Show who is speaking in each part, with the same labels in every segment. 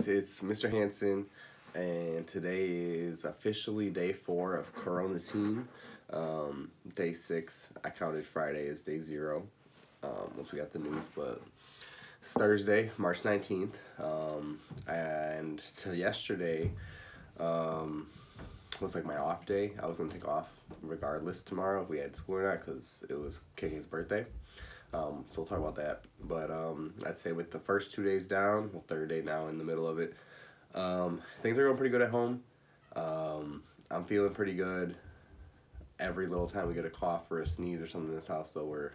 Speaker 1: guys, it's Mr. Hansen, and today is officially day 4 of Corona-Tine. Day 6, I counted Friday as day 0 once we got the news, but it's Thursday, March 19th, and so yesterday was like my off day. I was going to take off regardless tomorrow if we had school or not because it was King's birthday. So we'll talk about that. But I'd say with the first 2 days down, well, third day now in the middle of it, things are going pretty good at home. I'm feeling pretty good. Every little time we get a cough or a sneeze or something in this house, though, we're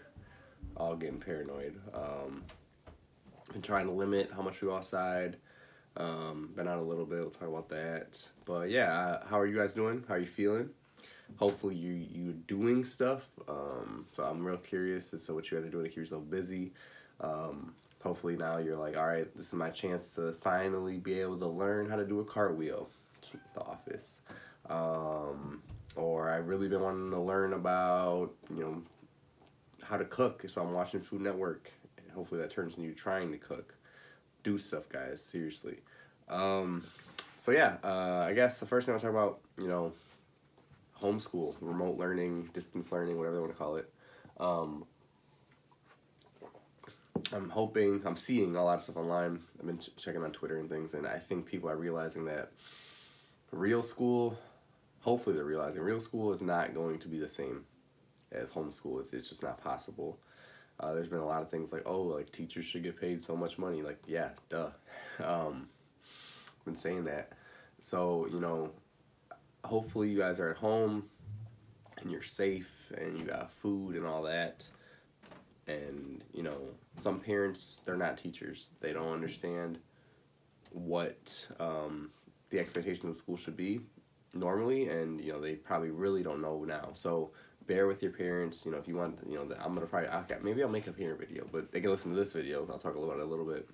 Speaker 1: all getting paranoid. Been trying to limit how much we go outside. Been out a little bit. We'll talk about that. But yeah, how are you guys doing? How are you feeling? Hopefully you're doing stuff. So I'm real curious as to what you guys are doing to keep yourself busy. Hopefully now you're like, all right, this is my chance to finally be able to learn how to do a cartwheel. The Office. Or I've really been wanting to learn about, how to cook. So I'm watching Food Network. And hopefully that turns into you trying to cook. Do stuff, guys. Seriously. So yeah, I guess the first thing I'll talk about, homeschool, remote learning, distance learning, whatever they want to call it. I'm seeing a lot of stuff online. I've been checking on Twitter and things, and I think people are realizing that real school, hopefully they're realizing real school is not going to be the same as homeschool. It's just not possible. There's been a lot of things like, teachers should get paid so much money. Like, yeah, duh. Been saying that. So, hopefully you guys are at home and you're safe and you got food and all that. And, some parents, they're not teachers. They don't understand what the expectation of school should be normally, and, they probably really don't know now. So bear with your parents, if you want, I'm going to probably, maybe I'll make a parent video, but they can listen to this video. I'll talk about it a little bit.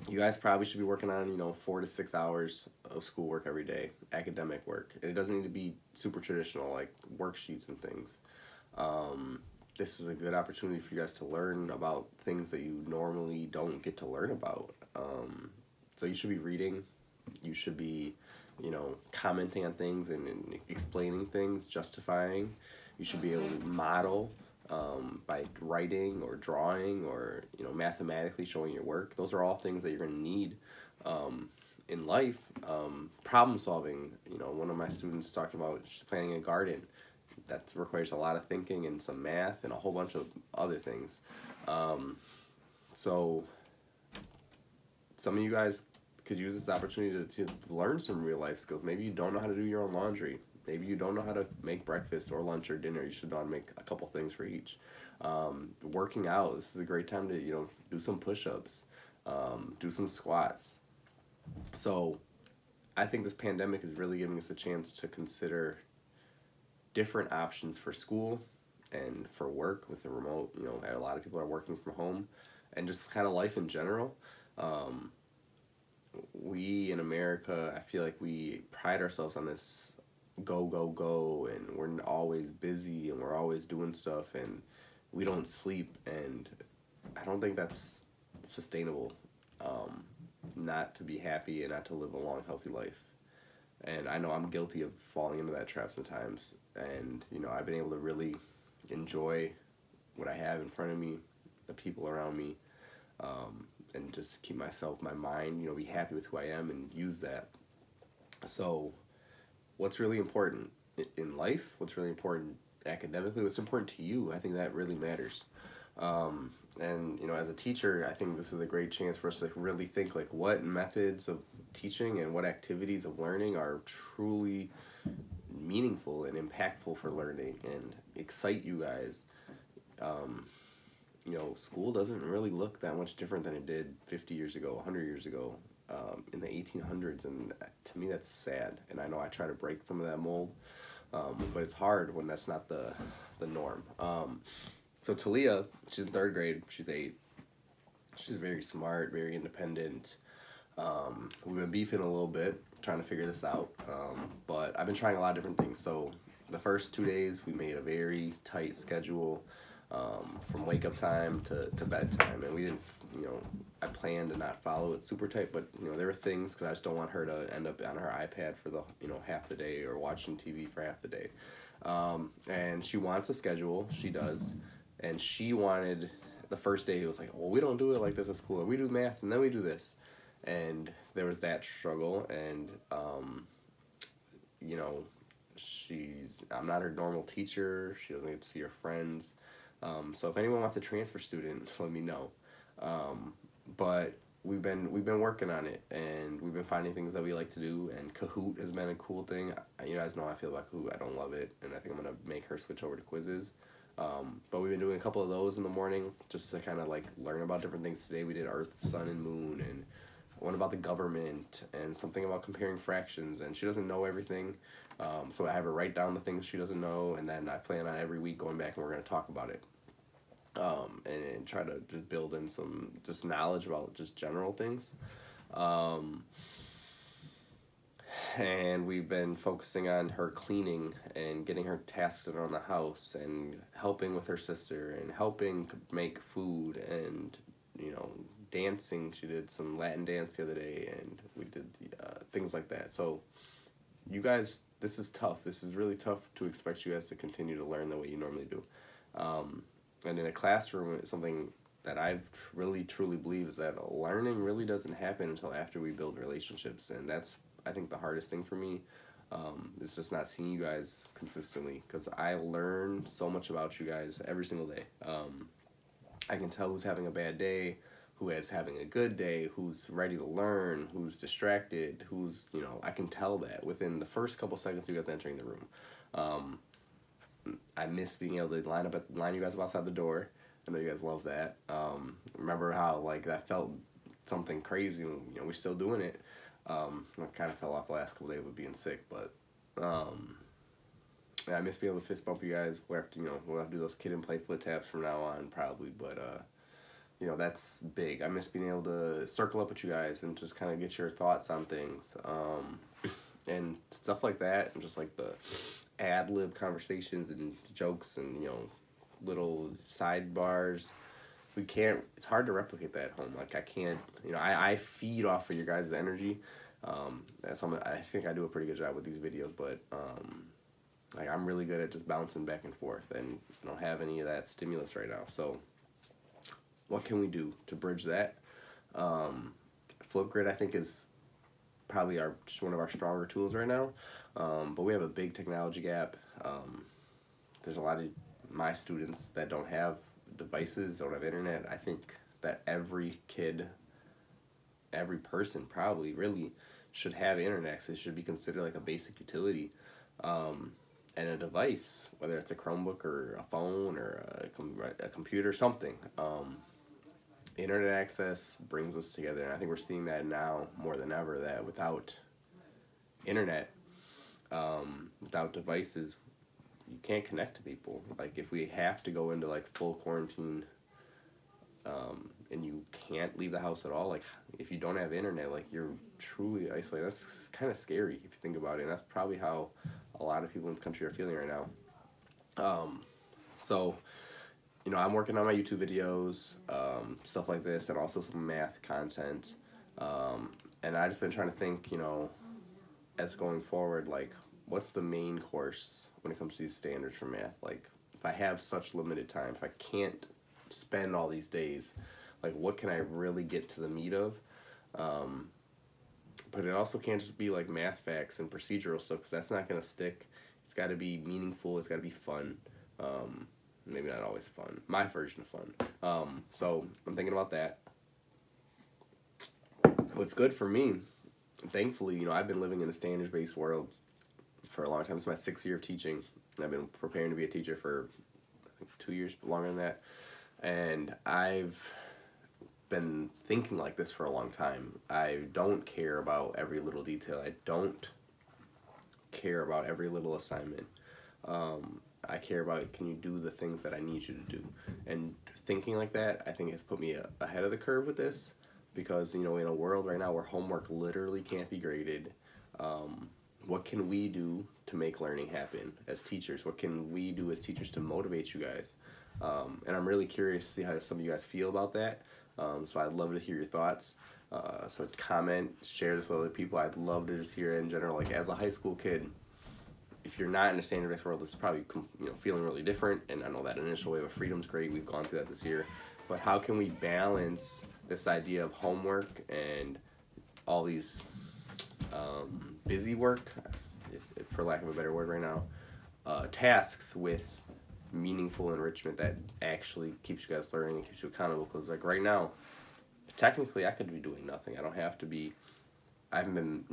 Speaker 1: You guys probably should be working on, 4 to 6 hours of schoolwork every day, academic work. And it doesn't need to be super traditional, like worksheets and things. This is a good opportunity for you guys to learn about things that you normally don't get to learn about. So you should be reading. You should be, commenting on things and explaining things, justifying. You should be able to model. By writing or drawing or, mathematically showing your work. Those are all things that you're going to need in life. Problem solving, one of my students talked about just planting a garden. That requires a lot of thinking and some math and a whole bunch of other things. So some of you guys could use this opportunity to learn some real life skills. Maybe you don't know how to do your own laundry. Maybe you don't know how to make breakfast or lunch or dinner. You should know how to make a couple things for each. Working out, this is a great time to, do some push-ups, do some squats. So I think this pandemic is really giving us a chance to consider different options for school and for work with the remote. A lot of people are working from home and just kind of life in general. We in America, I feel like we pride ourselves on this go, go, go, and we're always busy and we're always doing stuff and we don't sleep, and I don't think that's sustainable, not to be happy and not to live a long, healthy life. And I know I'm guilty of falling into that trap sometimes, and I've been able to really enjoy what I have in front of me, the people around me, and just keep my mind, be happy with who I am and use that. So what's really important in life, what's really important academically, what's important to you, I think that really matters. And, as a teacher, I think this is a great chance for us to really think, what methods of teaching and what activities of learning are truly meaningful and impactful for learning and excite you guys. School doesn't really look that much different than it did 50 years ago, 100 years ago. In the 1800s, and to me that's sad, and I know I try to break some of that mold, but it's hard when that's not the norm. So Talia, she's in 3rd grade, she's 8, she's very smart, very independent. We've been beefing a little bit, trying to figure this out, but I've been trying a lot of different things. So the first 2 days we made a very tight schedule. from wake up time to bedtime. And we didn't, you know, I planned to not follow it super tight, but, you know, there were things, because I just don't want her to end up on her iPad for the, you know, half the day, or watching TV for half the day. And she wants a schedule, she does, and she wanted, the first day it was like, well, we don't do it like this at school. We do math and then we do this. And there was that struggle, and, you know, I'm not her normal teacher. She doesn't get to see her friends. So if anyone wants a transfer student, let me know. But we've been working on it, and we've been finding things that we like to do, and Kahoot has been a cool thing. You guys know how I feel about Kahoot. I don't love it, and I think I'm going to make her switch over to quizzes. But we've been doing a couple of those in the morning, just to kind of like learn about different things. Today we did Earth, Sun, and Moon, and one about the government, and something about comparing fractions, and she doesn't know everything. So I have her write down the things she doesn't know, and then I plan on every week going back and we're going to talk about it. And try to just build in some just knowledge about just general things. And we've been focusing on her cleaning and getting her tasked around the house, and helping with her sister, and helping make food, and, you know, dancing. She did some Latin dance the other day, and we did things like that. So you guys, this is tough. This is really tough to expect you guys to continue to learn the way you normally do. And in a classroom, it's something that I've really, truly believe is that learning really doesn't happen until after we build relationships. And that's, I think, the hardest thing for me. It's just not seeing you guys consistently, because I learn so much about you guys every single day. I can tell who's having a bad day, who is having a good day, who's ready to learn, who's distracted, who's, you know, I can tell that within the first couple seconds of you guys entering the room. I miss being able to line you guys up outside the door. I know you guys love that. Remember how, like, that felt something crazy, and, you know, we're still doing it. I kind of fell off the last couple days with being sick, but yeah, I miss being able to fist bump you guys. We'll have to do those kid and play foot taps from now on, probably, but you know, that's big. I miss being able to circle up with you guys and just kind of get your thoughts on things, and stuff like that, and just like the ad-lib conversations and jokes, and, you know, little sidebars. It's hard to replicate that at home. Like, I can't, you know, I feed off of your guys' energy. I think I do a pretty good job with these videos, but like, I'm really good at just bouncing back and forth, and I don't have any of that stimulus right now. So what can we do to bridge that? Flipgrid, I think, is probably just one of our stronger tools right now, but we have a big technology gap. There's a lot of my students that don't have devices, don't have internet. I think that every kid, every person probably really should have internet access. It should be considered like a basic utility, and a device, whether it's a Chromebook or a phone or a computer, something. Internet access brings us together, and I think we're seeing that now more than ever, that without internet, without devices, you can't connect to people. Like, if we have to go into like full quarantine, and you can't leave the house at all, like, if you don't have internet, like, you're truly isolated. That's kind of scary if you think about it, and that's probably how a lot of people in this country are feeling right now. So, you know, I'm working on my YouTube videos, stuff like this, and also some math content, and I've just been trying to think, you know, as going forward, like, what's the main course when it comes to these standards for math? Like, if I have such limited time, if I can't spend all these days, like, what can I really get to the meat of? But it also can't just be like math facts and procedural stuff, because that's not going to stick. It's got to be meaningful. It's got to be fun. Maybe not always fun. My version of fun. So I'm thinking about that. What's good for me, thankfully, you know, I've been living in a standards-based world for a long time. It's my 6th year of teaching. I've been preparing to be a teacher for, I think, 2 years, longer than that. And I've been thinking like this for a long time. I don't care about every little detail. I don't care about every little assignment. I care about, can you do the things that I need you to do? And thinking like that, I think, has put me ahead of the curve with this, because, you know, in a world right now where homework literally can't be graded, what can we do to make learning happen as teachers? What can we do as teachers to motivate you guys? And I'm really curious to see how some of you guys feel about that. So I'd love to hear your thoughts. So comment, share this with other people. I'd love to just hear it in general. Like, as a high school kid, if you're not in a standardized world, it's probably feeling really different. And I know that initial wave of freedom is great. We've gone through that this year. But how can we balance this idea of homework and all these busy work, if for lack of a better word right now, tasks with meaningful enrichment that actually keeps you guys learning and keeps you accountable? Because like right now, technically I could be doing nothing. I don't have to be, I haven't been,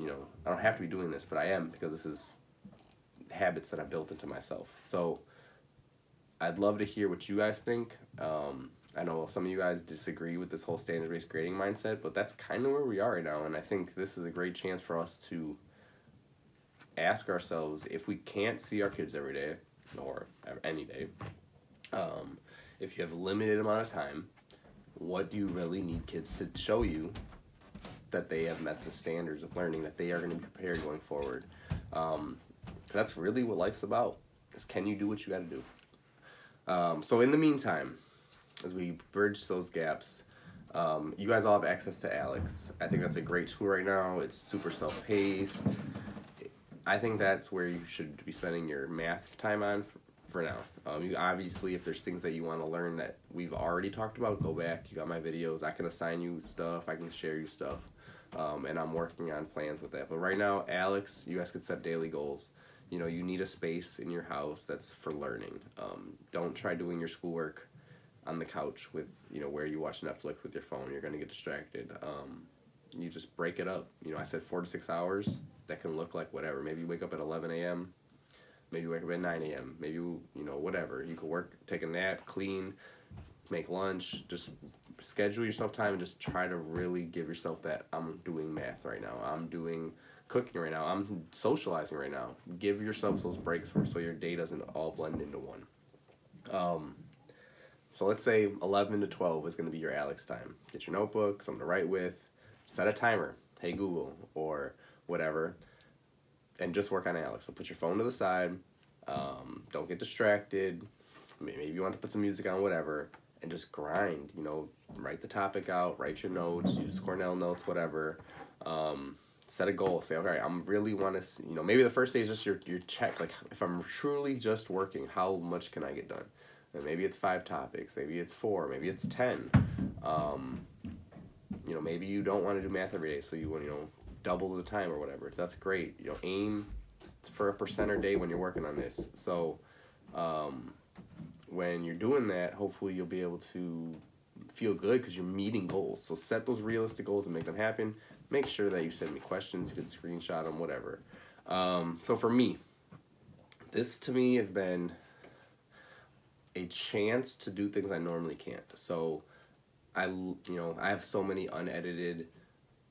Speaker 1: I don't have to be doing this, but I am, because this is habits that I built into myself. So I'd love to hear what you guys think. I know some of you guys disagree with this whole standards-based grading mindset, but that's kind of where we are right now, and I think this is a great chance for us to ask ourselves, if we can't see our kids every day, or any day, if you have a limited amount of time, what do you really need kids to show you that they have met the standards of learning, that they are going to be prepared going forward? Because that's really what life's about, is can you do what you got to do? So in the meantime, as we bridge those gaps, you guys all have access to Alex. I think that's a great tool right now. It's super self-paced. I think that's where you should be spending your math time on for now. You obviously, if there's things that you want to learn that we've already talked about, go back. You got my videos. I can assign you stuff. I can share you stuff. And I'm working on plans with that. But right now, Alex, you guys could set daily goals. You need a space in your house that's for learning. Don't try doing your schoolwork on the couch with, where you watch Netflix with your phone. You're going to get distracted. You just break it up. I said 4 to 6 hours. That can look like whatever. Maybe you wake up at 11 a.m. Maybe you wake up at 9 a.m. Maybe, whatever. You could work, take a nap, clean, make lunch. Just schedule yourself time and just try to really give yourself that, I'm doing math right now. I'm doing cooking right now. I'm socializing right now. Give yourself those breaks so your day doesn't all blend into one. So let's say 11 to 12 is going to be your Alex time. Get your notebook, something to write with, set a timer, hey Google, or whatever, and just work on Alex. So put your phone to the side, don't get distracted, maybe you want to put some music on, whatever, and just grind, write the topic out, write your notes, use Cornell notes, whatever. Set a goal, say, okay, I'm really want to, maybe the first day is just your check, like if I'm truly just working, how much can I get done? And maybe it's 5 topics, maybe it's 4, maybe it's 10. Maybe you don't want to do math every day, so you want, double the time or whatever. That's great. Aim for a percent a day when you're working on this. So when you're doing that, hopefully you'll be able to feel good because you're meeting goals. So set those realistic goals and make them happen. Make sure that you send me questions. You can screenshot them, whatever. So for me, this to me has been a chance to do things I normally can't. So I have so many unedited,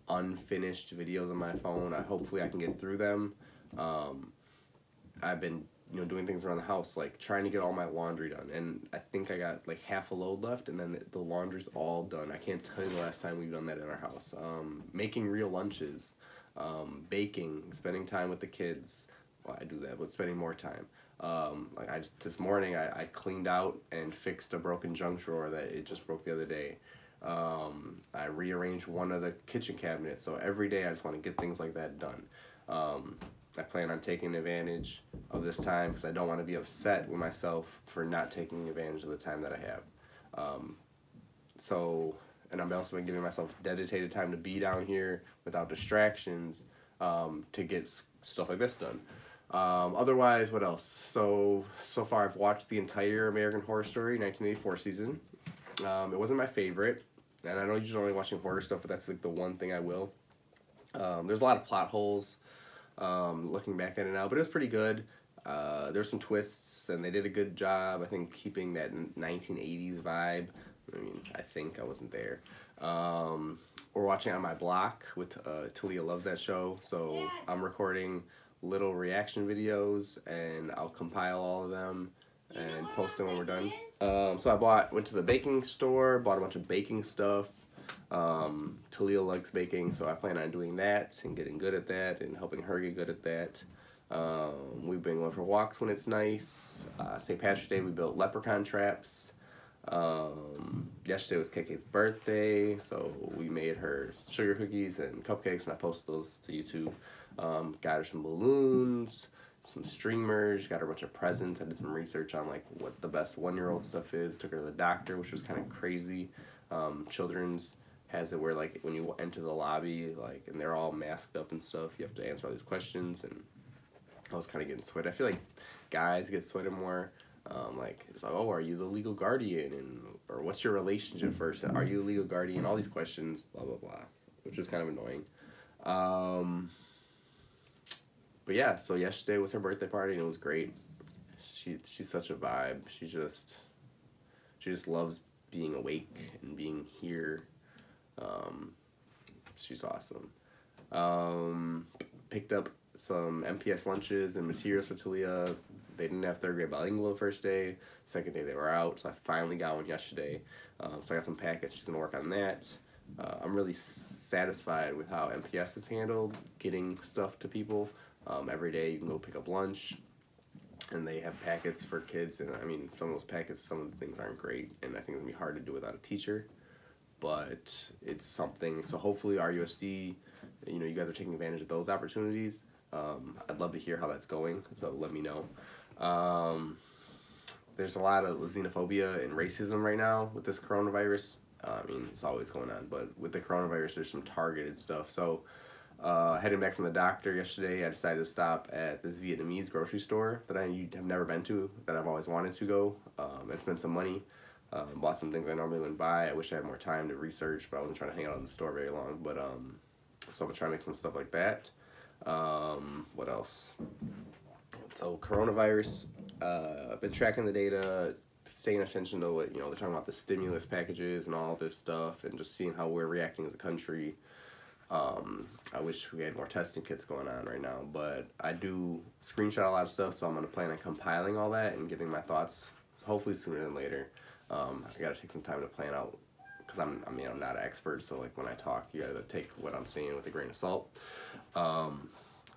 Speaker 1: unfinished videos on my phone. Hopefully I can get through them. I've been doing things around the house, like trying to get all my laundry done, and I think I got like half a load left, and then the laundry's all done. I can't tell you the last time we've done that in our house. Making real lunches, baking, spending time with the kids. Well, I do that, but spending more time. This morning I cleaned out and fixed a broken junk drawer that it just broke the other day. I rearranged one of the kitchen cabinets, so every day I just want to get things like that done. I plan on taking advantage of this time because I don't want to be upset with myself for not taking advantage of the time that I have. And I'm also giving myself dedicated time to be down here without distractions to get stuff like this done. Otherwise, what else? So far I've watched the entire American Horror Story 1984 season. It wasn't my favorite, and I know you're only watching horror stuff, but that's like the one thing I will. There's a lot of plot holes, looking back at it now, but it was pretty good. There's some twists, and they did a good job, I think, keeping that 1980s vibe. I think I wasn't there. We're watching On My Block with Talia loves that show, so I'm recording little reaction videos, and I'll compile all of them and post them when we're done. So I went to the baking store, bought a bunch of baking stuff. Talia likes baking, so I plan on doing that and getting good at that and helping her get good at that. We've been going for walks when it's nice. St. Patrick's Day we built leprechaun traps. Yesterday was KK's birthday, so we made her sugar cookies and cupcakes, and I posted those to YouTube. Got her some balloons, some streamers, got her a bunch of presents. I did some research on like what the best 1-year-old stuff is. Took her to the doctor, which was kind of crazy. Children's has it where like when you enter the lobby, like, and they're all masked up and stuff, you have to answer all these questions, and I was kind of getting sweated. I feel like guys get sweated more. Like, it's like, oh, are you the legal guardian? Or what's your relationship first? Are you the legal guardian? All these questions, blah, blah, blah, which was kind of annoying. But yeah, so yesterday was her birthday party, and it was great. She's such a vibe. She just loves being awake and being here. She's awesome. Picked up some MPS lunches and materials for Talia. They didn't have third grade bilingual the first day. Second day they were out, so I finally got one yesterday. So I got some packets. She's gonna work on that. I'm really satisfied with how MPS is handled, getting stuff to people. Every day you can go pick up lunch, and they have packets for kids. And I mean, some of those packets, some of the things aren't great, and I think it's gonna be hard to do without a teacher. But it's something. So hopefully RUSD, you guys are taking advantage of those opportunities. I'd love to hear how that's going, so let me know. There's a lot of xenophobia and racism right now with this coronavirus. I mean, it's always going on, but with the coronavirus, there's some targeted stuff. So, heading back from the doctor yesterday, I decided to stop at this Vietnamese grocery store that I have never been to, that I've always wanted to go, and spend some money. Bought some things I normally wouldn't buy. I wish I had more time to research, but I wasn't trying to hang out in the store very long. But, so I'm trying to make some stuff like that. What else? So coronavirus, I've been tracking the data, staying attention to what, they're talking about the stimulus packages and all this stuff, and just seeing how we're reacting as a country. I wish we had more testing kits going on right now, but I do screenshot a lot of stuff, so I'm going to plan on compiling all that and giving my thoughts, hopefully sooner than later. I got to take some time to plan out, because I'm not an expert, so like when I talk, you got to take what I'm saying with a grain of salt. I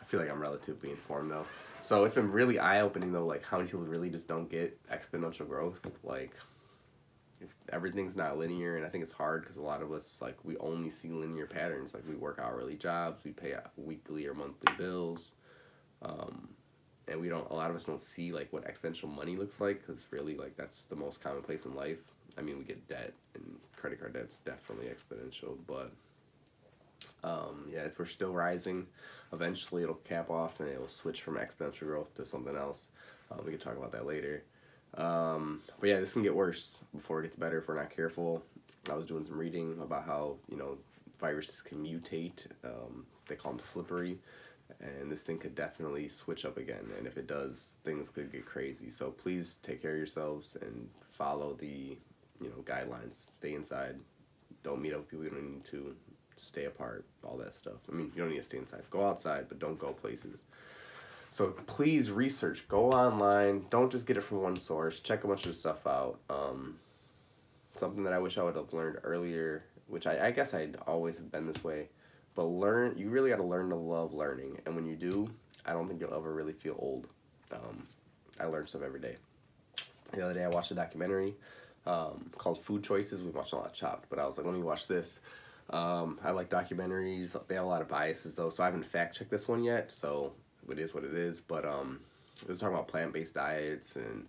Speaker 1: feel like I'm relatively informed though. So it's been really eye-opening though, like how many people really just don't get exponential growth. Like, everything's not linear, and I think it's hard because a lot of us, like, we only see linear patterns. Like, we work hourly jobs, we pay weekly or monthly bills, and a lot of us don't see like what exponential money looks like, because really, like, that's the most commonplace in life. I mean, we get debt, and credit card debt's definitely exponential, but yeah, we're still rising. Eventually it'll cap off and it'll switch from exponential growth to something else. We can talk about that later. But yeah, this can get worse before it gets better if we're not careful. I was doing some reading about how, viruses can mutate. They call them slippery, and this thing could definitely switch up again. And if it does, things could get crazy. So please take care of yourselves and follow the, guidelines. Stay inside. Don't meet up with people you don't need to. Stay apart, all that stuff. I mean, you don't need to stay inside. Go outside, but don't go places. So please research. Go online. Don't just get it from one source. Check a bunch of stuff out. Something that I wish I would have learned earlier, which I guess I'd always have been this way, but you really got to learn to love learning. And when you do, I don't think you'll ever really feel old. I learn stuff every day. The other day I watched a documentary called Food Choices. We watched a lot of Chopped, but I was like, let me watch this. I like documentaries. They have a lot of biases though, so I haven't fact checked this one yet, so it is what it is. But it was talking about plant-based diets and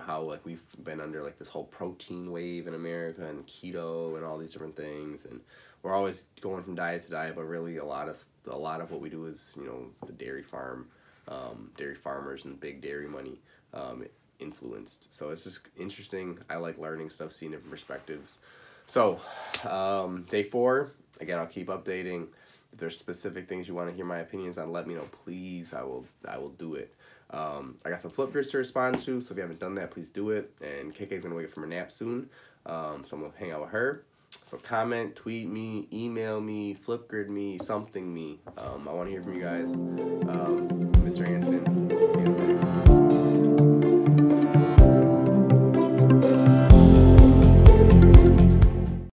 Speaker 1: how like we've been under like this whole protein wave in America and keto and all these different things, and we're always going from diet to diet, but really a lot of what we do is the dairy farmers and big dairy money influenced. So it's just interesting. I like learning stuff, seeing different perspectives. So, day 4, again, I'll keep updating. If there's specific things you want to hear my opinions on, let me know, please. I will do it. I got some flip grids to respond to, so if you haven't done that, please do it. And KK's going to wake up from her nap soon, so I'm going to hang out with her. So comment, tweet me, email me, flipgrid me, something me. I want to hear from you guys. Mr. Hanson, see you guys later.